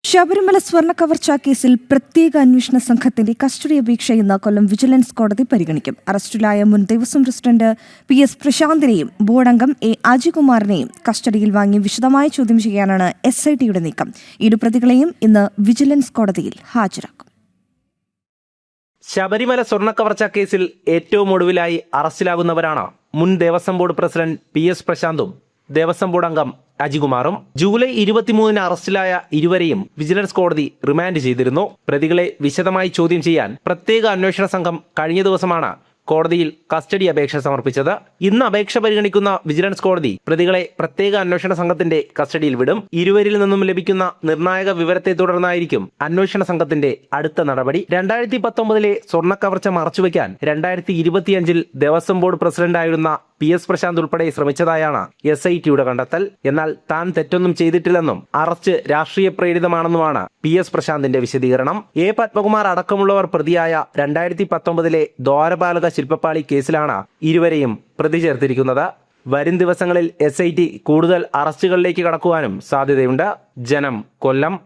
ശബരിമല സ്വർണ്ണ കവർച്ചാ കേസിൽ പ്രത്യേക അന്വേഷണ സംഘത്തിന്റെ കസ്റ്റഡി അപേക്ഷ ഇന്ന് കൊല്ലം വിജിലൻസ് കോടതി പരിഗണിക്കും. അറസ്റ്റിലായ മുൻ ദേവസ്വം പ്രസിഡന്റ് PS പ്രശാന്തിനെയും ബോർഡംഗം അജികുമാറിനെയും കസ്റ്റഡിയിൽ വാങ്ങി വിശദമായി ചോദ്യം ചെയ്യാനാണ് SITയുടെ നീക്കം. ഇരു പ്രതികളെയും ഇന്ന് വിജിലൻസ് കോടതിയിൽ ഹാജരാക്കും. ശബരിമല സ്വർണ്ണ കവർച്ചാ കേസിൽ ഏറ്റവും ഒടുവിലായി അറസ്റ്റിലാകുന്നവരാണ് മുൻ ദേവസ്വം ബോർഡ് പ്രസിഡന്റ് PS പ്രശാന്തും ദേവസ്വം ബോർഡ് അംഗം അജികുമാറും. ജൂലൈ 23 അറസ്റ്റിലായ ഇരുവരെയും വിജിലൻസ് കോടതി റിമാൻഡ് ചെയ്തിരുന്നു. പ്രതികളെ വിശദമായി ചോദ്യം ചെയ്യാൻ പ്രത്യേക അന്വേഷണ സംഘം കഴിഞ്ഞ ദിവസമാണ് കോടതിയിൽ കസ്റ്റഡി അപേക്ഷ സമർപ്പിച്ചത്. ഇന്ന് അപേക്ഷ പരിഗണിക്കുന്ന വിജിലൻസ് കോടതി പ്രതികളെ പ്രത്യേക അന്വേഷണ സംഘത്തിന്റെ കസ്റ്റഡിയിൽ വിടും. ഇരുവരിൽ നിന്നും ലഭിക്കുന്ന നിർണായക വിവരത്തെ തുടർന്നായിരിക്കും അന്വേഷണ സംഘത്തിന്റെ അടുത്ത നടപടി. 2019 സ്വർണ്ണ കവർച്ച മറച്ചുവെക്കാൻ 2025 ദേവസ്വം ബോർഡ് പ്രസിഡന്റായിരുന്ന PS പ്രശാന്ത് ഉൾപ്പെടെ ശ്രമിച്ചതായാണ് SITയുടെ കണ്ടെത്തൽ. എന്നാൽ താൻ തെറ്റൊന്നും ചെയ്തിട്ടില്ലെന്നും അറസ്റ്റ് രാഷ്ട്രീയ പ്രേരിതമാണെന്നുമാണ് PS പ്രശാന്തിന്റെ വിശദീകരണം. പത്മകുമാർ അടക്കമുള്ളവർ പ്രതിയായ 2019 ദ്വാരപാലക ശില്പപ്പാളി കേസിലാണ് ഇരുവരെയും പ്രതി ചേർത്തിരിക്കുന്നത്. വരും ദിവസങ്ങളിൽ SIT കൂടുതൽ അറസ്റ്റുകളിലേക്ക് കടക്കുവാനും സാധ്യതയുണ്ട്. ജനം, കൊല്ലം.